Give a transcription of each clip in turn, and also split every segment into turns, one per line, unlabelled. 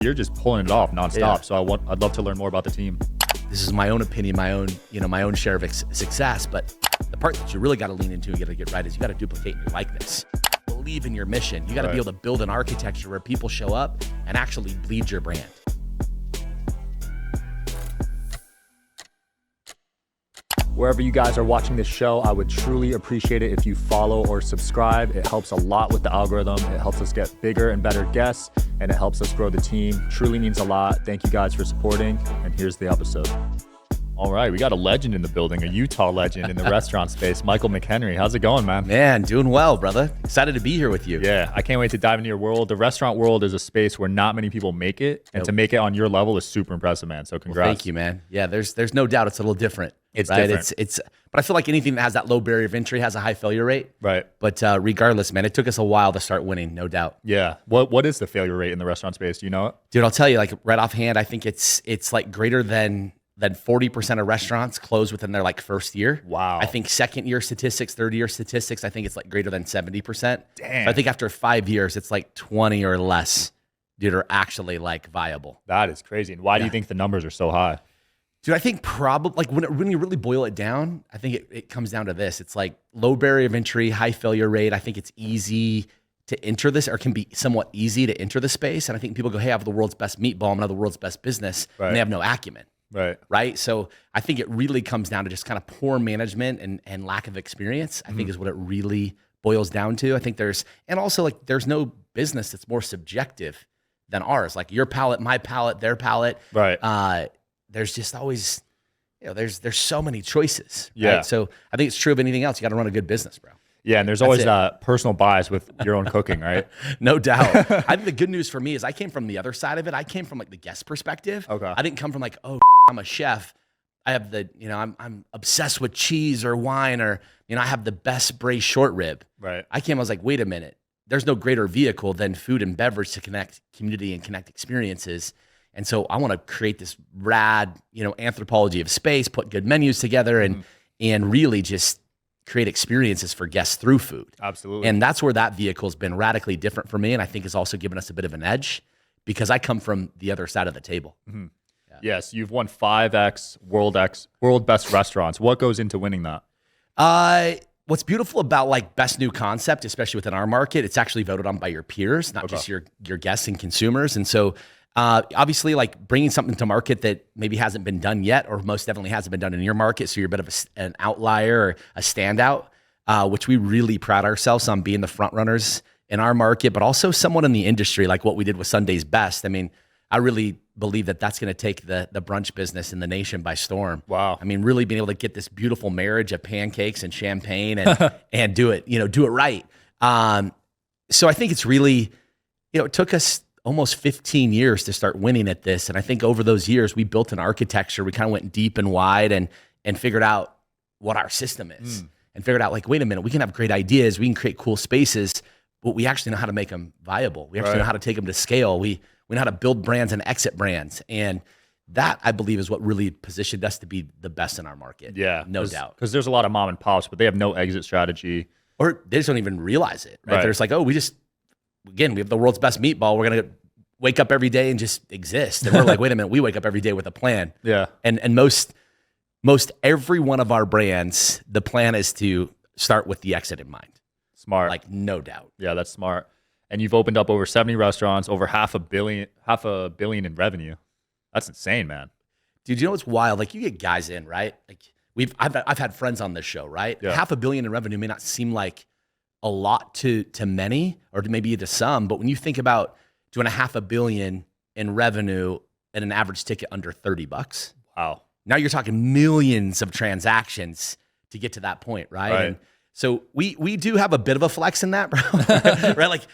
You're just pulling it off nonstop.
Yeah.
So I'd love to learn more about the team.
This is my own opinion, my own share of success. But the part that you really got to lean into and got to get right is you got to duplicate your likeness. Believe in your mission. You got to be able to build an architecture where people show up and actually bleed your brand.
Wherever you guys are watching this show, I would truly appreciate it if you follow or subscribe. It helps a lot with the algorithm. It helps us get bigger and better guests, and it helps us grow the team. Truly means a lot. Thank you guys for supporting, and here's the episode. All right, we got a legend in the building, a Utah legend in the restaurant space, Michael McHenry. How's it going, man?
Man, doing well, brother. Excited to be here with you.
Yeah, I can't wait to dive into your world. The restaurant world is a space where not many people make it, and to make it on your level is super impressive, man. So congrats.
Well, thank you, man. Yeah, there's no doubt it's a little different.
It's
right?
different.
But I feel like anything that has that low barrier of entry has a high failure rate.
Right.
But regardless, man, it took us a while to start winning, no doubt.
Yeah. What is the failure rate in the restaurant space? Do you know it?
Dude, I'll tell you, like right offhand, I think it's like greater than 40% of restaurants close within their like first year.
Wow.
I think second year statistics, third year statistics, I think it's like greater than 70%.
Damn.
So I think after 5 years, it's like 20 or less, dude, are actually like viable.
That is crazy. And why do you think the numbers are so high?
Dude, I think probably like when you really boil it down, I think it comes down to this. It's like low barrier of entry, high failure rate. I think it's easy to enter this, or can be somewhat easy to enter the space. And I think people go, hey, I have the world's best meatball, I'm gonna have the world's best business, and they have no acumen. Right. So I think it really comes down to just kind of poor management and lack of experience, I think is what it really boils down to. I think there's no business that's more subjective than ours. Like your palate, my palate, their palate.
Right.
There's just always, there's so many choices.
Yeah.
Right? So I think it's true of anything else. You got to run a good business, bro.
Yeah, and there's always that personal bias with your own cooking, right?
No doubt. I think the good news for me is I came from the other side of it. I came from like the guest perspective.
Okay.
I didn't come from like, oh, I'm a chef. I have I'm obsessed with cheese or wine, or, I have the best braised short rib.
Right.
I was like, wait a minute. There's no greater vehicle than food and beverage to connect community and connect experiences. And so I want to create this rad, anthropology of space, put good menus together and really just create experiences for guests through food.
Absolutely.
And that's where that vehicle has been radically different for me. And I think has also given us a bit of an edge because I come from the other side of the table.
Mm-hmm. Yeah. Yes. You've won 5X World Best Restaurants. What goes into winning that?
What's beautiful about like best new concept, especially within our market, it's actually voted on by your peers, not just your guests and consumers. And so obviously like bringing something to market that maybe hasn't been done yet, or most definitely hasn't been done in your market. So you're a bit of an outlier or a standout, which we really pride ourselves on being the front runners in our market, but also someone in the industry, like what we did with Sunday's Best. I mean, I really believe that that's going to take the brunch business in the nation by storm.
Wow.
I mean, really being able to get this beautiful marriage of pancakes and champagne and do it right. So I think it's really, it took us almost 15 years to start winning at this. And I think over those years, we built an architecture. We kind of went deep and wide and figured out what our system is and figured out like, wait a minute, we can have great ideas. We can create cool spaces, but we actually know how to make them viable. We actually know how to take them to scale. We know how to build brands and exit brands. And that, I believe, is what really positioned us to be the best in our market.
Yeah.
No doubt.
Because there's a lot of mom and pops, but they have no exit strategy.
Or they just don't even realize it. Right? They're just like, oh, we have the world's best meatball. We're going to wake up every day and just exist. And we're like, wait a minute, we wake up every day with a plan.
Yeah.
And most every one of our brands, the plan is to start with the exit in mind.
Smart.
Like, no doubt.
Yeah, that's smart. And you've opened up over 70 restaurants, over half a billion in revenue. That's insane, man.
Dude, you know what's wild? Like you get guys in, right? Like I've had friends on this show, right?
Yeah.
$500 million in revenue may not seem like a lot to many, or maybe to some, but when you think about doing $500 million in revenue at an average ticket under $30,
wow.
Now you're talking millions of transactions to get to that point, right? And so we do have a bit of a flex in that, bro. Right?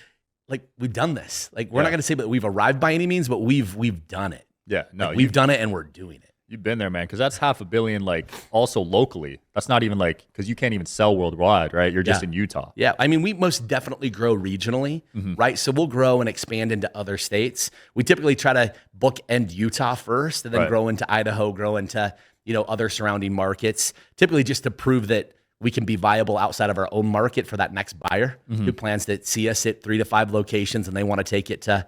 Like we've done this. Like we're not going to say that we've arrived by any means, but we've done it.
Yeah, no,
like, we've done it and we're doing it.
You've been there, man, because that's $500 million, like also locally. That's not even like, because you can't even sell worldwide, right? You're just in Utah.
Yeah, I mean, we most definitely grow regionally, right? So we'll grow and expand into other states. We typically try to bookend Utah first and then grow into Idaho, grow into, other surrounding markets, typically just to prove that we can be viable outside of our own market for that next buyer who plans to see us at 3 to 5 locations and they want to take it to,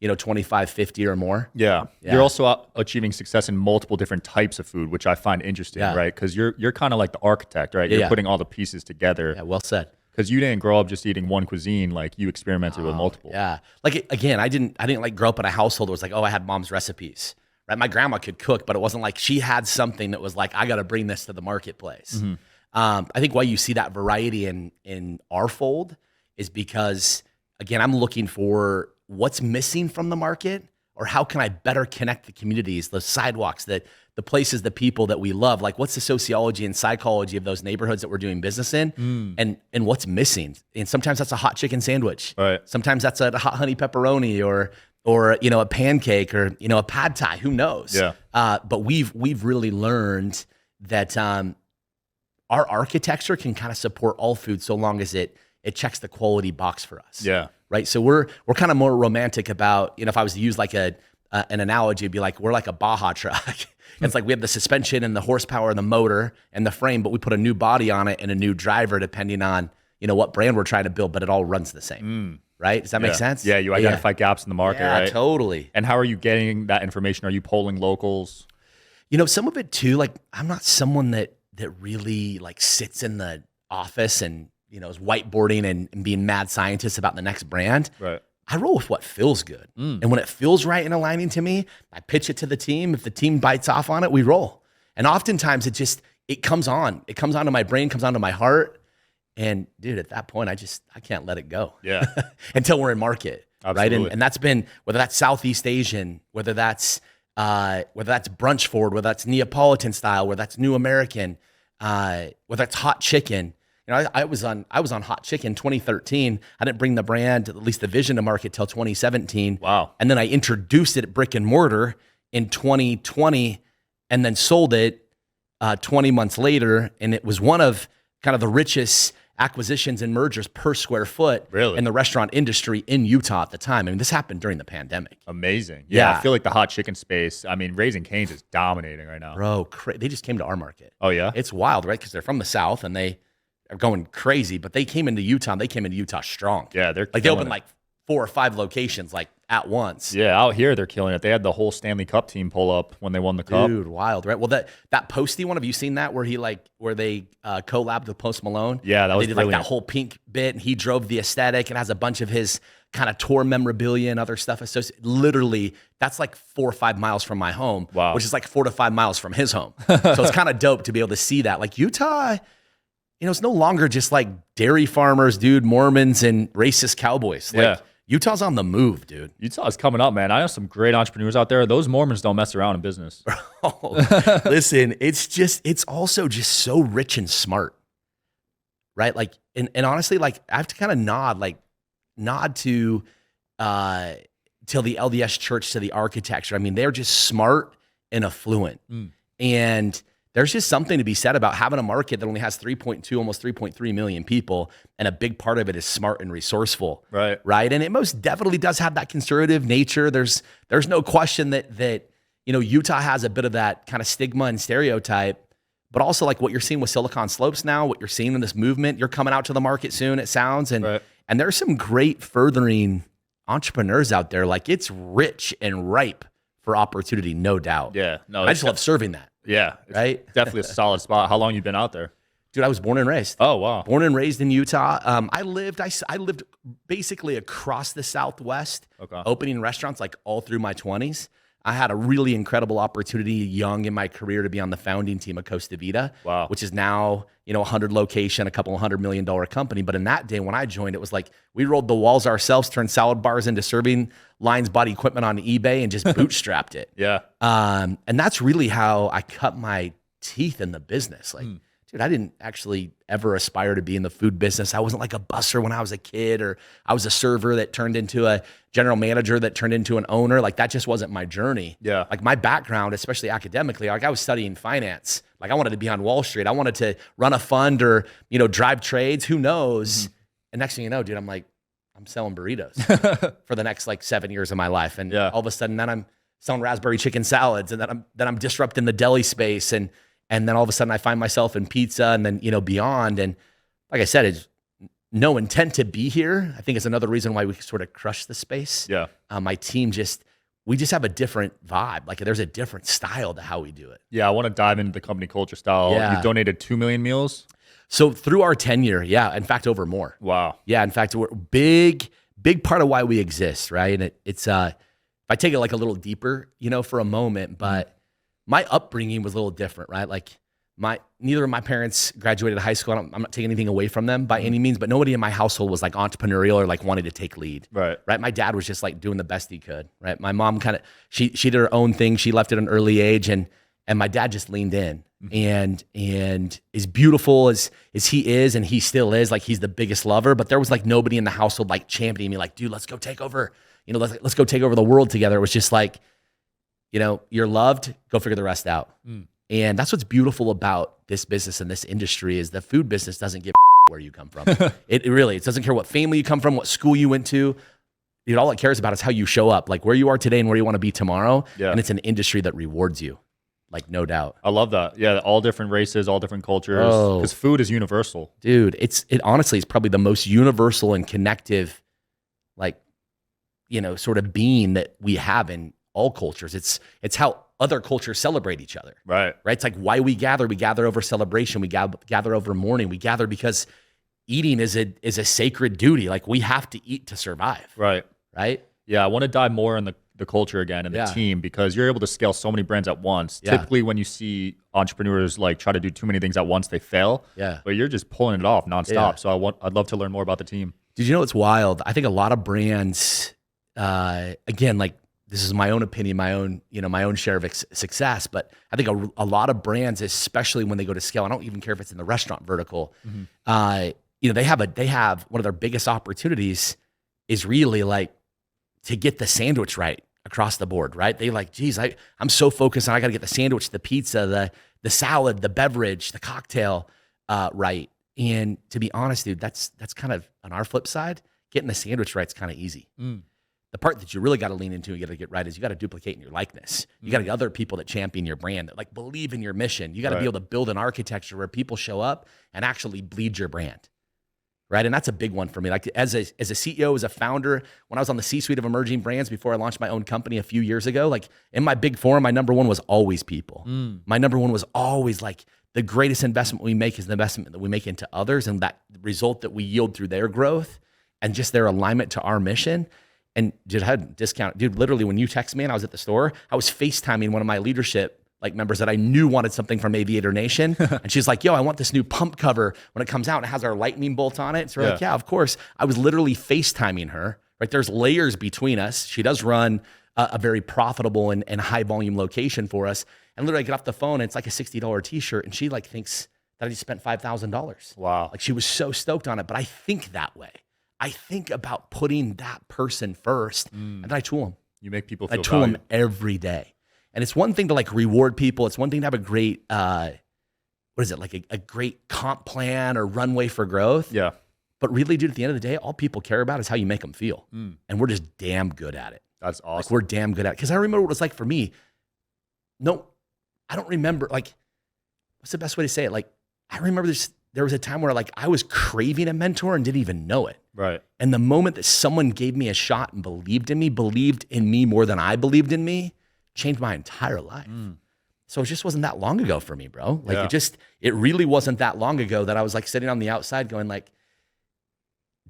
25, 50 or more.
Yeah. You're also achieving success in multiple different types of food, which I find interesting, right? Because you're kind of like the architect, right? You're putting all the pieces together.
Yeah, well said.
Because you didn't grow up just eating one cuisine, like you experimented with multiple.
Yeah. Like, again, I didn't like grow up in a household that was like, oh, I had mom's recipes, right? My grandma could cook, but it wasn't like she had something that was like, I got to bring this to the marketplace. I think why you see that variety in our fold is because, again, I'm looking for what's missing from the market, or how can I better connect the communities, the sidewalks, the places, the people that we love. Like, what's the sociology and psychology of those neighborhoods that we're doing business in, and what's missing? And sometimes that's a hot chicken sandwich.
Right.
Sometimes that's a hot honey pepperoni, or a pancake, or a pad thai. Who knows?
Yeah.
But we've really learned that our architecture can kind of support all food so long as it checks the quality box for us.
Yeah.
Right. So we're kind of more romantic about, if I was to use like an analogy, it'd be like, we're like a Baja truck. It's like we have the suspension and the horsepower and the motor and the frame, but we put a new body on it and a new driver depending on, what brand we're trying to build, but it all runs the same. Right. Does that make sense?
Yeah. You identify gaps in the market, right?
Totally.
And how are you getting that information? Are you polling locals?
Some of it too, like, I'm not someone that really like sits in the office and, is whiteboarding and being mad scientist about the next brand.
Right.
I roll with what feels good. And when it feels right and aligning to me, I pitch it to the team. If the team bites off on it, we roll. And oftentimes it comes on. It comes onto my brain, comes onto my heart. And dude, at that point, I can't let it go.
Yeah.
Until we're in market.
Absolutely.
Right. And that's been, whether that's Southeast Asian, whether that's brunch forward, whether that's Neapolitan style, whether that's New American, whether that's hot chicken. I was on hot chicken 2013. I didn't bring the brand, at least the vision, to market till 2017.
Wow.
And then I introduced it at brick and mortar in 2020, and then sold it 20 months later. And it was one of kind of the richest acquisitions and mergers per square foot in the restaurant industry in Utah at the time. I mean, this happened during the pandemic.
Amazing. Yeah. I feel like the hot chicken space, Raising Cane's is dominating right now.
Bro, they just came to our market.
Oh, yeah?
It's wild, right? Because they're from the South and they are going crazy, but they came into Utah and they came into Utah strong.
Yeah, they're
like, they opened like 4 or 5 locations like at once.
Yeah, out here they're killing it. They had the whole Stanley Cup team pull up when they won the cup.
Dude, wild, right? Well, that Posty one, have you seen that where they collabed with Post Malone?
Yeah, that was
they did
brilliant.
Like that whole pink bit, and he drove the aesthetic and has a bunch of his kind of tour memorabilia and other stuff associated. Literally, that's like 4 or 5 miles from my home, which is like 4 to 5 miles from his home. So it's kind of dope to be able to see that. Like Utah, it's no longer just like dairy farmers, dude, Mormons and racist cowboys. Like, Utah's on the move, dude.
Utah's coming up, man. I know some great entrepreneurs out there. Those Mormons don't mess around in business.
Listen, it's also just so rich and smart, right? Like, and honestly, like, I have to kind of nod to the LDS church, to the architecture. They're just smart and affluent. And there's just something to be said about having a market that only has 3.2, almost 3.3 million people, and a big part of it is smart and resourceful.
Right.
And it most definitely does have that conservative nature. There's no question that Utah has a bit of that kind of stigma and stereotype, but also like what you're seeing with Silicon Slopes now, what you're seeing in this movement. You're coming out to the market soon, it sounds, and there's some great furthering entrepreneurs out there. Like, it's rich and ripe for opportunity, no doubt.
Yeah. No,
I just love serving that.
Yeah.
Right?
Definitely a solid spot. How long you been out there?
Dude, I was born and raised.
Oh, wow.
Born and raised in Utah. I lived basically across the Southwest, opening restaurants like all through my 20s. I had a really incredible opportunity young in my career to be on the founding team of Costa Vida, which is now, 100 location, a couple $100 million company. But in that day when I joined, it was like we rolled the walls ourselves, turned salad bars into serving lines, bought equipment on eBay, and just bootstrapped it.
Yeah.
And that's really how I cut my teeth in the business. Like, dude, I didn't actually ever aspire to be in the food business. I wasn't like a busser when I was a kid, or I was a server that turned into a general manager that turned into an owner. Like, that just wasn't my journey.
Yeah.
Like, my background, especially academically, like, I was studying finance. Like, I wanted to be on Wall Street. I wanted to run a fund or, drive trades. Who knows? And next thing you know, dude, I'm selling burritos for the next like 7 years of my life. And all of a sudden then I'm selling raspberry chicken salads, and then I'm disrupting the deli space. And then all of a sudden I find myself in pizza, and then, beyond. And like I said, no intent to be here. I think it's another reason why we sort of crush the space.
Yeah.
My team we just have a different vibe. Like there's a different style to how we do it.
Yeah, I want to dive into the company culture style.
Yeah.
You've donated 2 million meals?
So through our tenure, yeah, in fact, over more.
Wow.
Yeah, in fact, we're big part of why we exist, right? And it's if I take it like a little deeper, for a moment, but my upbringing was a little different, right? Like neither of my parents graduated high school. I'm not taking anything away from them by any means, but nobody in my household was like entrepreneurial or like wanted to take lead.
Right.
My dad was just like doing the best he could, right? My mom she did her own thing. She left at an early age, and my dad just leaned in. And as beautiful as he is, and he still is, like he's the biggest lover, but there was like nobody in the household like championing me, like, dude, let's go take over, let's go take over the world together. It was just like, you're loved, go figure the rest out. And that's what's beautiful about this business and this industry is the food business doesn't give where you come from. It doesn't care what family you come from, what school you went to. All it cares about is how you show up, like where you are today and where you want to be tomorrow. Yeah. And it's an industry that rewards you. Like, no doubt.
I love that. Yeah, all different races, all different cultures. Because food is universal.
Dude, it honestly is probably the most universal and connective, like, sort of being that we have in all cultures. It's how other cultures celebrate each other.
Right.
It's like why we gather. We gather over celebration. We gather over mourning. We gather because eating is a sacred duty. Like, we have to eat to survive.
Right.
Right?
Yeah, I want to dive more in the culture again and the team, because you're able to scale so many brands at once. Yeah. Typically when you see entrepreneurs like try to do too many things at once, they fail. Yeah. But you're just pulling it off nonstop. Yeah. So I'd love to learn more about the team.
Did you know it's wild? I think a lot of brands, again, like this is my own opinion, my own share of success, but I think a lot of brands, especially when they go to scale, I don't even care if it's in the restaurant vertical, they have one of their biggest opportunities is really like to get the sandwich right across the board, right? They like, geez, I'm so focused on I got to get the sandwich, the pizza, the salad, the beverage, the cocktail right. And to be honest, dude, that's kind of on our flip side, getting the sandwich right is kind of easy. The part that you really got to lean into and you got to get right is you got to duplicate in your likeness. You got to get other people that champion your brand, that like believe in your mission. You got to be able to build an architecture where people show up and actually bleed your brand. Right. And that's a big one for me. Like as a CEO, as a founder, when I was on the C-suite of emerging brands before I launched my own company a few years ago, like in my big forum, my number one was always people. My number one was always like the greatest investment we make is the investment that we make into others and that result that we yield through their growth and just their alignment to our mission. And dude, I had a discount. Dude, literally when you text me and I was at the store, I was FaceTiming one of my leadership members that I knew wanted something from Aviator Nation. And she's like, yo, I want this new pump cover when it comes out and it has our lightning bolt on it. So we're like, yeah, of course. I was literally FaceTiming her, right? There's layers between us. She does run a very profitable and high volume location for us. And literally I get off the phone and it's like a $60 t-shirt. And she like thinks that I just spent $5,000.
Wow.
Like she was so stoked on it. But I think that way. I think about putting that person first and then I tool them.
You make people feel
I tool them every day. And it's one thing to like reward people. It's one thing to have a great, like a great comp plan or runway for growth.
Yeah.
But really, dude, at the end of the day, all people care about is how you make them feel. And we're just damn good at it.
That's awesome.
Like we're damn good at it. Because I remember what it was like for me. No, I don't remember. Like, what's the best way to say it? Like, I remember there was a time where like I was craving a mentor and didn't even know it.
Right.
And the moment that someone gave me a shot and believed in me more than I believed in me, changed my entire life. So it just wasn't that long ago for me, bro. Like it really wasn't that long ago that I was like sitting on the outside going like,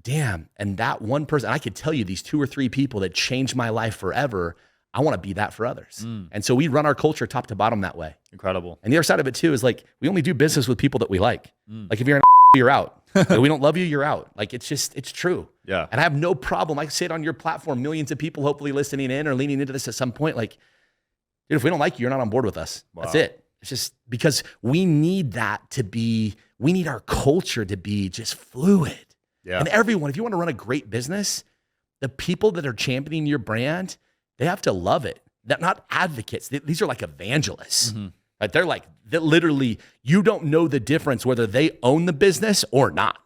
damn. And that one person, I could tell you these 2 or 3 people that changed my life forever. I want to be that for others. And so we run our culture top to bottom that way.
Incredible.
And the other side of it too is like, we only do business with people that we like. Like if you're an you're out. Like, we don't love you, you're out. Like it's true.
Yeah.
And I have no problem. I say it on your platform, millions of people hopefully listening in or leaning into this at some point. Like, dude, if we don't like you, you're not on board with us. Wow. That's it. It's just because we need we need our culture to be just fluid. Yeah. And everyone, if you want to run a great business, the people that are championing your brand, they have to love it. They're not advocates. These are like evangelists. Right? They're literally, you don't know the difference whether they own the business or not.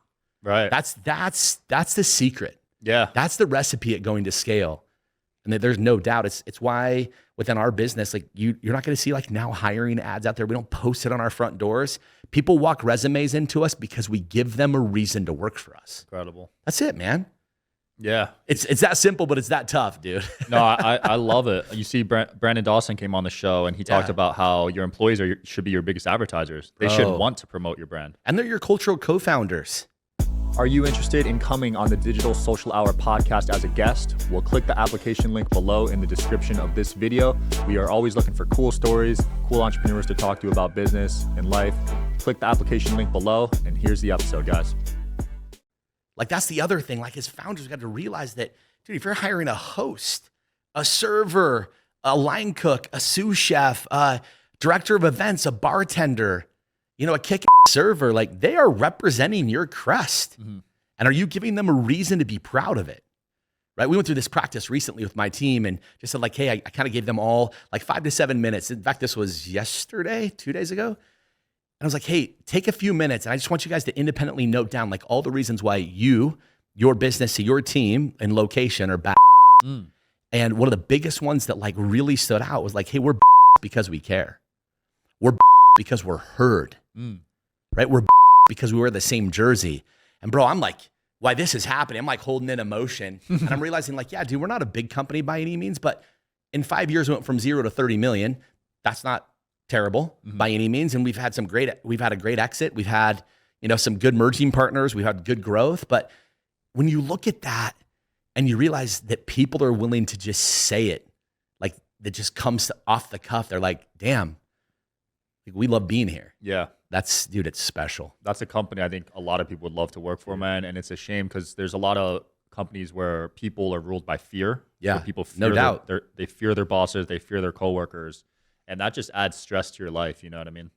Right.
That's the secret.
Yeah.
That's the recipe at going to scale. And there's no doubt. It's why within our business, like you're not going to see like now hiring ads out there. We don't post it on our front doors. People walk resumes into us because we give them a reason to work for us.
Incredible.
That's it, man.
Yeah.
It's that simple, but it's that tough, dude.
No, I love it. You see, Brandon Dawson came on the show and he talked about how your employees should be your biggest advertisers. They should want to promote your brand.
And they're your cultural co-founders.
Are you interested in coming on the Digital Social Hour podcast as a guest? Well, click the application link below in the description of this video. We are always looking for cool stories, cool entrepreneurs to talk to about business and life. Click the application link below, and here's the episode, guys.
Like that's the other thing. Like as founders, we got to realize that, dude, if you're hiring a host, a server, a line cook, a sous chef, a director of events, a bartender, a kick server, like they are representing your crest. Mm-hmm. And are you giving them a reason to be proud of it? Right? We went through this practice recently with my team and just said like, hey, I kind of gave them all like 5 to 7 minutes. In fact, this was yesterday, 2 days ago. And I was like, hey, take a few minutes. And I just want you guys to independently note down like all the reasons why your business, your team and location are bad. Mm. And one of the biggest ones that like really stood out was like, hey, we're because we care. We're because we're heard. Mm. Right? We're because we wear the same jersey. And bro, I'm like, why this is happening. I'm like holding in emotion. And I'm realizing like, yeah, dude, we're not a big company by any means, but in 5 years, we went from 0 to 30 million. That's not terrible by any means. And we've had a great exit. We've had, some good merging partners. We've had good growth. But when you look at that and you realize that people are willing to just say it, like that just comes off the cuff. They're like, damn, we love being here.
Yeah.
Dude, it's special.
That's a company I think a lot of people would love to work for, man. And it's a shame because there's a lot of companies where people are ruled by fear.
Yeah,
people fear
no doubt.
They fear their bosses. They fear their coworkers. And that just adds stress to your life. You know what I mean?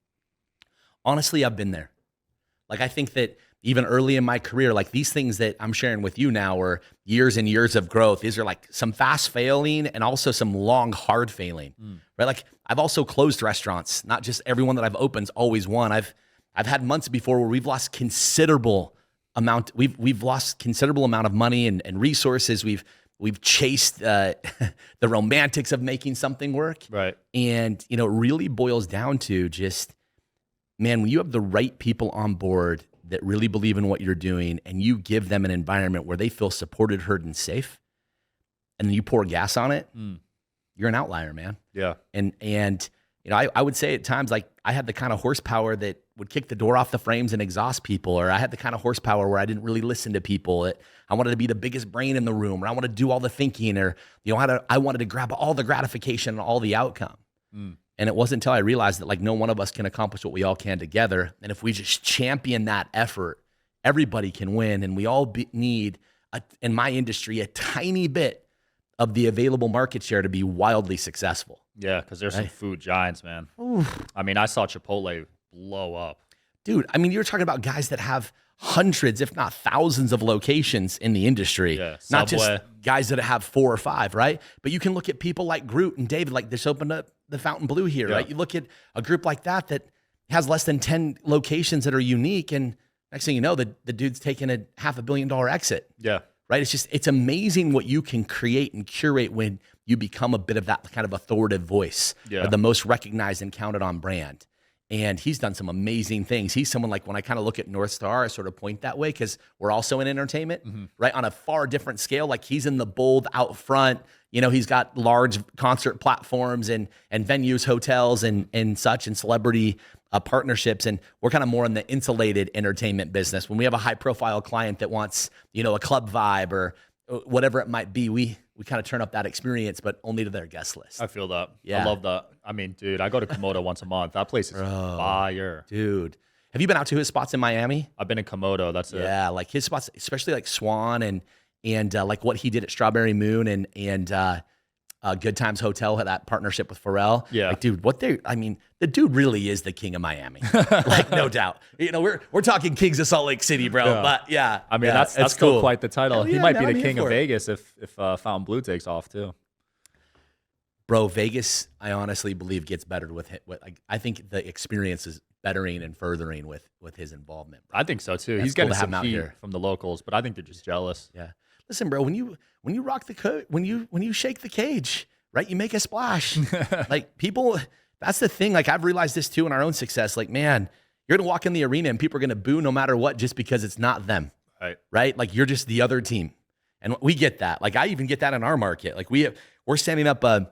Honestly, I've been there. Like, I think that even early in my career, like these things that I'm sharing with you now are years and years of growth. These are like some fast failing and also some long, hard failing, right? Like I've also closed restaurants, not just everyone that I've opened's always won. I've had months before where we've lost considerable amount. We've lost considerable amount of money and resources. We've chased the romantics of making something work.
Right.
And, it really boils down to just, man, when you have the right people on board that really believe in what you're doing and you give them an environment where they feel supported, heard, and safe, and then you pour gas on it, you're an outlier, man.
Yeah.
And I would say at times, like I had the kind of horsepower that would kick the door off the frames and exhaust people, or I had the kind of horsepower where I didn't really listen to people. I wanted to be the biggest brain in the room, or I wanted to do all the thinking, or I wanted to grab all the gratification and all the outcome. And it wasn't until I realized that like no one of us can accomplish what we all can together. And if we just champion that effort, everybody can win. And we all need, in my industry, a tiny bit of the available market share to be wildly successful.
Yeah, because there's some food giants, man. Oof. I mean, I saw Chipotle blow up.
Dude, I mean, you're talking about guys that have hundreds, if not thousands of locations in the industry.
Yeah,
not just guys that have 4 or 5, right? But you can look at people like Groot and David, like this opened up the Fountain Blue here, right? You look at a group like that has less than 10 locations that are unique. And next thing you know, the dude's taking a $500 million exit.
Yeah.
Right? It's amazing what you can create and curate when you become a bit of that kind of authoritative voice, or the most recognized and counted on brand. And he's done some amazing things. He's someone like when I kind of look at North Star, I sort of point that way because we're also in entertainment, right? On a far different scale. Like he's in the bold out front. He's got large concert platforms and venues, hotels and such, and celebrity partnerships. And we're kind of more in the insulated entertainment business. When we have a high profile client that wants, a club vibe or whatever it might be, we kind of turn up that experience, but only to their guest list.
I feel that.
Yeah.
I love that. I mean, dude, I go to Komodo once a month. That place is fire.
Dude. Have you been out to his spots in Miami?
I've been in Komodo. That's it.
Yeah, like his spots, especially like Swan and like what he did at Strawberry Moon and Good Times Hotel, that partnership with Pharrell.
Yeah.
Like, dude, the dude really is the king of Miami. Like, no doubt. We're talking Kings of Salt Lake City, bro. Yeah. But yeah.
I mean, that's
it's
still
cool.
quite the title. He might be the king of Vegas if Fountain Blue takes off too.
Bro, Vegas, I honestly believe gets better with him. I think the experience is bettering and furthering with his involvement.
I think so too.
Yeah,
he's getting some heat from the locals, but I think they're just jealous.
Yeah. listen, bro, when you rock the when you shake the cage, right, you make a splash. Like people, that's the thing. Like I've realized this too in our own success. Like, man, you're going to walk in the arena and people are going to boo no matter what, just because it's not them. Right. Like you're just the other team. And we get that. Like I even get that in our market. Like we're standing up a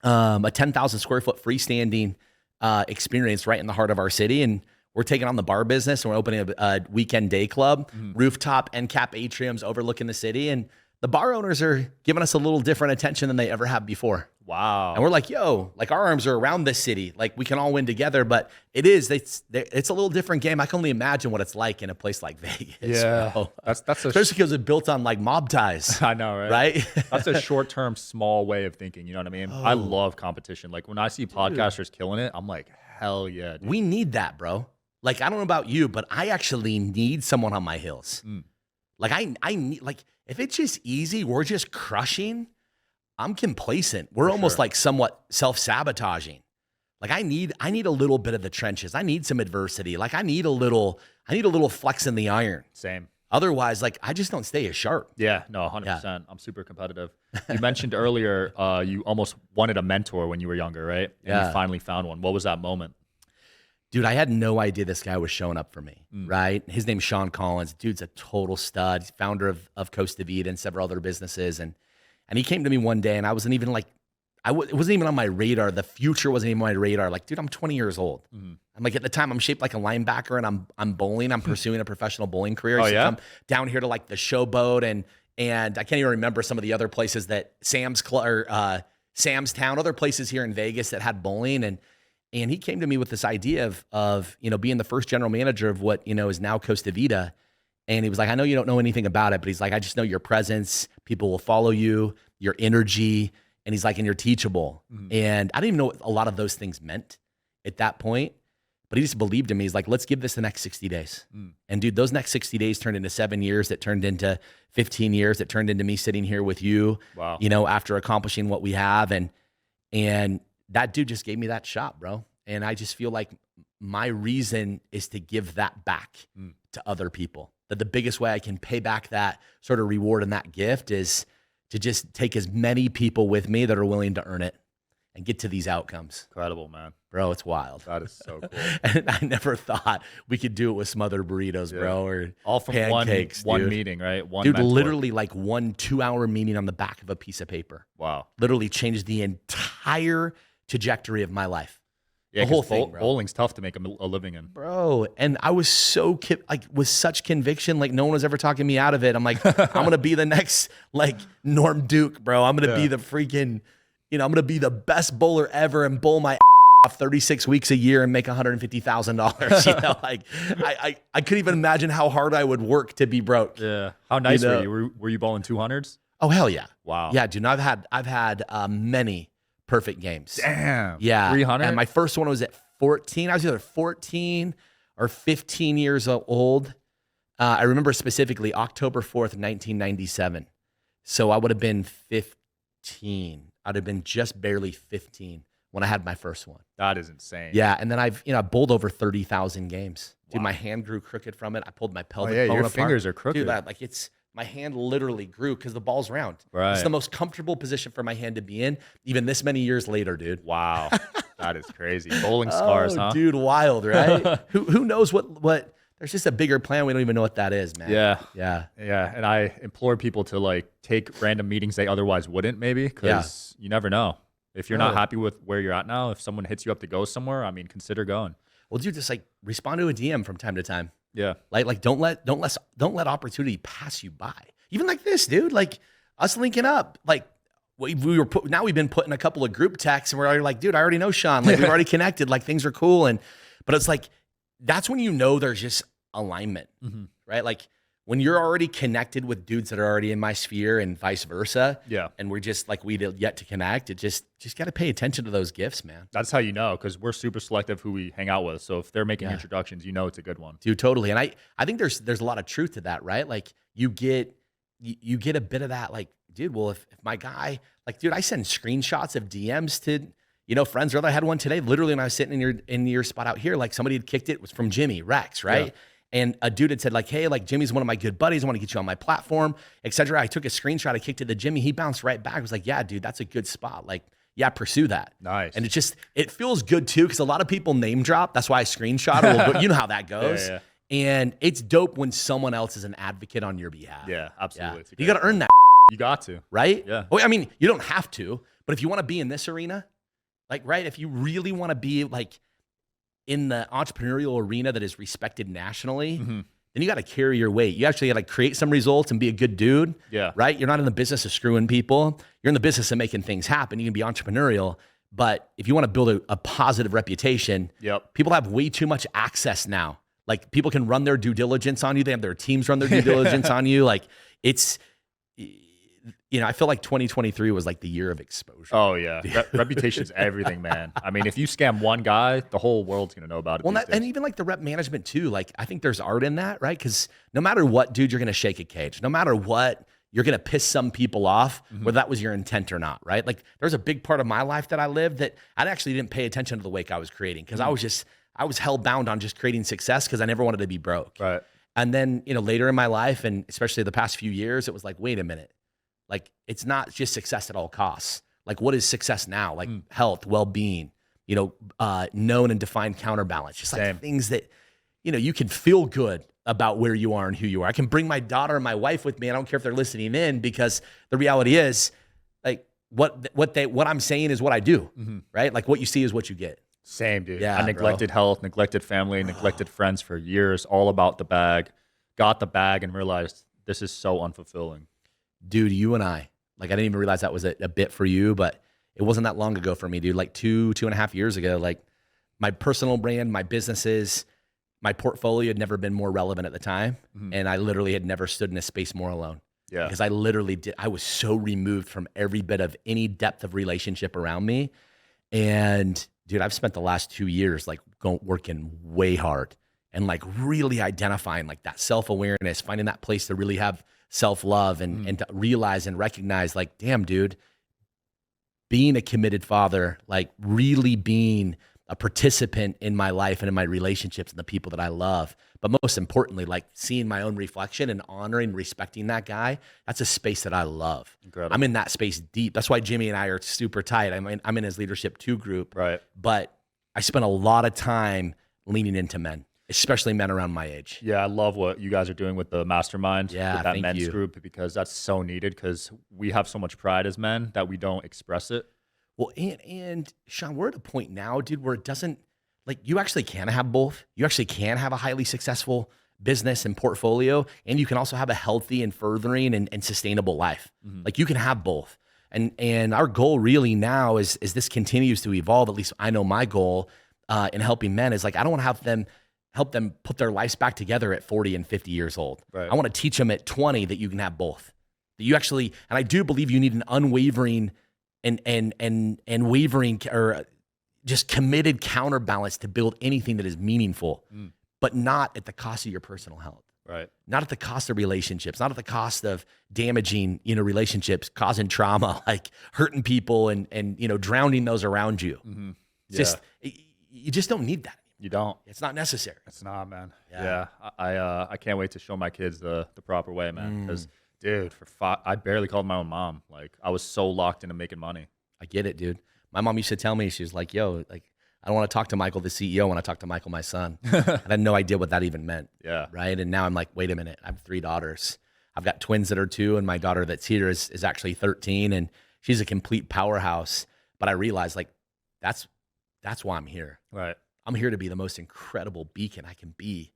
10,000 square foot freestanding experience right in the heart of our city. And we're taking on the bar business, and we're opening a weekend day club, rooftop end cap atriums overlooking the city. And the bar owners are giving us a little different attention than they ever have before.
Wow.
And we're like, yo, like our arms are around this city. Like we can all win together, but it's a little different game. I can only imagine what it's like in a place like Vegas.
Yeah.
Bro.
That's
especially because it's built on like mob ties.
I know, right?
Right?
That's a short-term, small way of thinking. You know what I mean? I love competition. Like when I see podcasters killing it, I'm like, hell yeah, dude.
We need that, bro. Like, I don't know about you, but I actually need someone on my heels. Like I need, like, if it's just easy, we're just crushing, I'm complacent. We're almost like somewhat self-sabotaging. Like I need a little bit of the trenches. I need some adversity. Like I need a little flex in the iron.
Same.
Otherwise, like I just don't stay as sharp.
Yeah, no, 100%. Yeah. I'm super competitive. You mentioned earlier you almost wanted a mentor when you were younger, right? And you finally found one. What was that moment?
Dude, I had no idea this guy was showing up for me, right? His name's Sean Collins. Dude's a total stud. He's founder of Coast of Eden and several other businesses. And he came to me one day, and I wasn't even like, it wasn't even on my radar. The future wasn't even on my radar. Like, dude, I'm 20 years old. I'm like, at the time, I'm shaped like a linebacker, and I'm bowling. I'm pursuing a professional bowling career.
Oh, yeah?
I'm down here to like the Showboat, and I can't even remember some of the other places that Sam's Town, other places here in Vegas that had bowling. And he came to me with this idea of being the first general manager of what, is now Costa Vida. And he was like, I know you don't know anything about it, but he's like, I just know your presence. People will follow you, your energy. And he's like, and you're teachable. And I didn't even know what a lot of those things meant at that point, but he just believed in me. He's like, let's give this the next 60 days. And dude, those next 60 days turned into 7 years, that turned into 15 years, that turned into me sitting here with you, after accomplishing what we have. And that dude just gave me that shot, bro. And I just feel like my reason is to give that back to other people. That the biggest way I can pay back that sort of reward and that gift is to just take as many people with me that are willing to earn it and get to these outcomes.
Incredible, man.
Bro, it's wild.
That is so cool.
And I never thought we could do it with smothered burritos, bro, or
all from
pancakes,
one meeting, right? One
dude,
mentor.
literally like 1 2-hour meeting on the back of a piece of paper.
Wow.
Literally changed the entire trajectory of my life.
Yeah,
the whole thing, bro.
Bowling's tough to make a living in,
bro. And I was so with such conviction, like no one was ever talking me out of it. I'm like, I'm gonna be the next like Norm Duke, bro. I'm gonna be the freaking, I'm gonna be the best bowler ever and bowl my off 36 weeks a year and make $150,000. Like I couldn't even imagine how hard I would work to be broke.
Yeah. How nice were you? Were you bowling 200s?
Oh hell yeah.
Wow.
Yeah, dude. I've had many perfect games.
Damn.
Yeah.
300?
And my first one was at 14. I was either 14 or 15 years old. I remember specifically October 4th, 1997. So I would have been 15. I'd have been just barely 15 when I had my first one.
That is insane.
Yeah. And then I bowled over 30,000 games. Dude, my hand grew crooked from it. I pulled my pelvic bone
your
apart.
fingers are crooked.
Dude, my hand literally grew because the ball's round.
Right.
It's the most comfortable position for my hand to be in, even this many years later, dude.
Wow. That is crazy. Bowling scars, huh?
Dude, wild, right? Who knows what there's just a bigger plan. We don't even know what that is, man.
Yeah. And I implore people to like take random meetings they otherwise wouldn't, maybe, because you never know. If you're not happy with where you're at now, if someone hits you up to go somewhere, I mean, consider going.
Well, dude, just like respond to a DM from time to time.
Yeah.
Like don't let opportunity pass you by. Even like this, dude, like us linking up, like we've been putting a couple of group texts and we're already like, dude, I already know Sean, like we've already connected, like things are cool. But it's like, that's when there's just alignment, right? Like when you're already connected with dudes that are already in my sphere and vice versa. Yeah. And we're just like, we yet to connect. It just got to pay attention to those gifts, man.
That's how you know, because we're super selective who we hang out with. So if they're making introductions, it's a good one.
Dude, totally. And I think there's a lot of truth to that, right? Like you get a bit of that, like, dude, well, if my guy, like, dude, I send screenshots of DMs to, friends. Or I had one today, literally when I was sitting in your spot out here, like somebody had kicked it, was from Jimmy Rex, right? Yeah. And a dude had said like, hey, like Jimmy's one of my good buddies. I want to get you on my platform, etc. I took a screenshot. I kicked it to Jimmy. He bounced right back. I was like, yeah, dude, that's a good spot. Like, yeah, pursue that.
Nice.
And it feels good too, because a lot of people name drop. That's why I screenshot it. But you know how that goes.
Yeah.
And it's dope when someone else is an advocate on your behalf.
Yeah, absolutely.
Yeah. You got to earn that.
You got to.
Right?
Yeah.
Well, I mean, you don't have to, but if you want to be in this arena, like, right, if you really want to be like in the entrepreneurial arena that is respected nationally, then you got to carry your weight. You actually got to create some results and be a good dude.
Yeah.
Right? You're not in the business of screwing people. You're in the business of making things happen. You can be entrepreneurial, but if you want to build a positive reputation, people have way too much access now. Like, people can run their due diligence on you. They have their teams run their due diligence on you. Like, it's, you know, I feel like 2023 was like the year of exposure.
Oh yeah. Reputation's everything, man. I mean, if you scam one guy, the whole world's going to know about it.
Well, and even like the rep management too. Like, I think there's art in that, right? Because no matter what, dude, you're going to shake a cage. No matter what, you're going to piss some people off, whether that was your intent or not, right? Like, there's a big part of my life that I lived that I actually didn't pay attention to the wake I was creating, because I was hell bound on just creating success because I never wanted to be broke.
Right.
And then, you know, later in my life, and especially the past few years, it was like, wait a minute. Like, it's not just success at all costs. Like, what is success now? Like health, well-being, you know, known and defined counterbalance, just like things that, you know, you can feel good about where you are and who you are. I can bring my daughter and my wife with me. I don't care if they're listening in, because the reality is, like, what I'm saying is what I do, right? Like, what you see is what you get.
Same, dude.
Yeah,
I neglected health, neglected family, neglected friends for years, all about the bag. Got the bag and realized this is so unfulfilling.
Dude, you and I didn't even realize that was a bit for you, but it wasn't that long ago for me, dude. Like 2.5 years ago, like, my personal brand, my businesses, my portfolio had never been more relevant at the time. And I literally had never stood in a space more alone.
Yeah.
Because I was so removed from every bit of any depth of relationship around me. And dude, I've spent the last 2 years like working way hard and like really identifying like that self-awareness, finding that place to really have self-love and to realize and recognize, like, damn, dude, being a committed father, like really being a participant in my life and in my relationships and the people that I love. But most importantly, like seeing my own reflection and honoring, respecting that guy, that's a space that I love.
Incredible.
I'm in that space deep. That's why Jimmy and I are super tight. I'm in his leadership 2 group.
Right.
But I spent a lot of time leaning into men, especially men around my age.
Yeah, I love what you guys are doing with the Mastermind, with that
thank
men's
you.
group, because that's so needed, because we have so much pride as men that we don't express it.
Well, and Sean, we're at a point now, dude, where it doesn't, like, you actually can have both. You actually can have a highly successful business and portfolio, and you can also have a healthy and furthering and sustainable life. Like, you can have both. And our goal really now is this continues to evolve. At least I know my goal in helping men is like, I don't want to help them put their lives back together at 40 and 50 years old.
Right.
I want to teach them at 20 that you can have both. That you actually, and I do believe you need an unwavering and wavering or just committed counterbalance to build anything that is meaningful, but not at the cost of your personal health.
Right.
Not at the cost of relationships, not at the cost of damaging, relationships, causing trauma, like hurting people and drowning those around you. Just, you just don't need that.
You don't.
It's not necessary.
It's not, man.
Yeah.
I can't wait to show my kids the proper way, man. Because, dude, I barely called my own mom. Like, I was so locked into making money.
I get it, dude. My mom used to tell me, she was like, yo, like, I don't want to talk to Michael, the CEO. I want to talk to Michael, my son. I had no idea what that even meant.
Yeah.
Right. And now I'm like, wait a minute. I have 3 daughters. I've got twins that are 2, and my daughter that's here is actually 13, and she's a complete powerhouse. But I realized, like, that's why I'm here.
Right.
I'm here to be the most incredible beacon I can be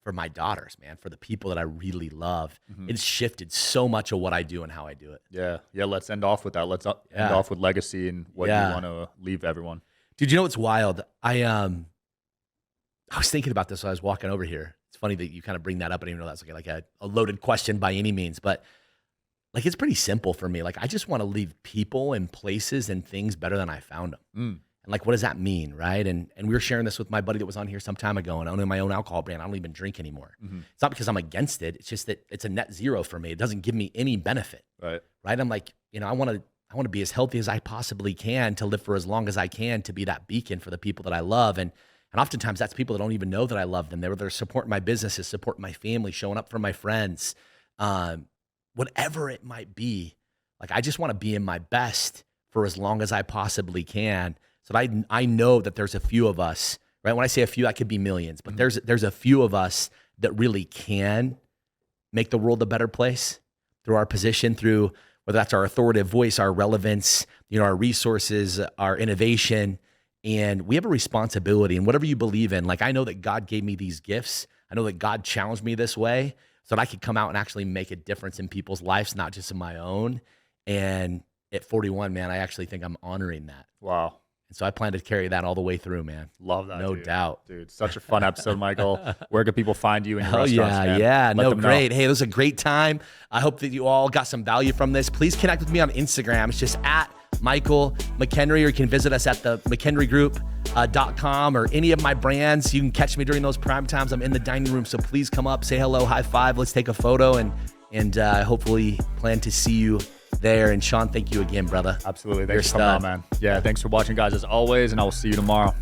for my daughters, man, for the people that I really love. It's shifted so much of what I do and how I do it.
Yeah. Yeah. Let's end off with that. Let's end off with legacy and what you want to leave everyone.
Dude, you know what's wild? I was thinking about this while I was walking over here. It's funny that you kind of bring that up. I didn't even know that's like a loaded question by any means, but like, it's pretty simple for me. Like, I just want to leave people and places and things better than I found them. And like, what does that mean, right? And we were sharing this with my buddy that was on here some time ago, and owning my own alcohol brand. I don't even drink anymore. It's not because I'm against it. It's just that it's a net zero for me. It doesn't give me any benefit. Right. I'm like, I want to be as healthy as I possibly can, to live for as long as I can, to be that beacon for the people that I love. And And oftentimes that's people that don't even know that I love them. They're supporting my businesses, supporting my family, showing up for my friends, whatever it might be. Like, I just want to be in my best for as long as I possibly can. So I know that there's a few of us, right? When I say a few, I could be millions, but there's a few of us that really can make the world a better place through our position, through whether that's our authoritative voice, our relevance, our resources, our innovation. And we have a responsibility, and whatever you believe in, like, I know that God gave me these gifts. I know that God challenged me this way so that I could come out and actually make a difference in people's lives, not just in my own. And at 41, man, I actually think I'm honoring that.
Wow.
And so I plan to carry that all the way through, man.
Love that.
No doubt.
Dude, such a fun episode, Michael. Where can people find you in your restaurants, man?
Yeah.
Let
No,
them
great.
know.
Hey, it was a great time. I hope that you all got some value from this. Please connect with me on Instagram. It's just at Michael McHenry, or you can visit us at the McHenrygroup.com or any of my brands. You can catch me during those prime times. I'm in the dining room, so please come up, say hello, high five. Let's take a photo, and hopefully plan to see you there. And Sean, thank you again, brother.
Absolutely. Thanks for coming on, man. Yeah, thanks for watching, guys, as always, and I will see you tomorrow.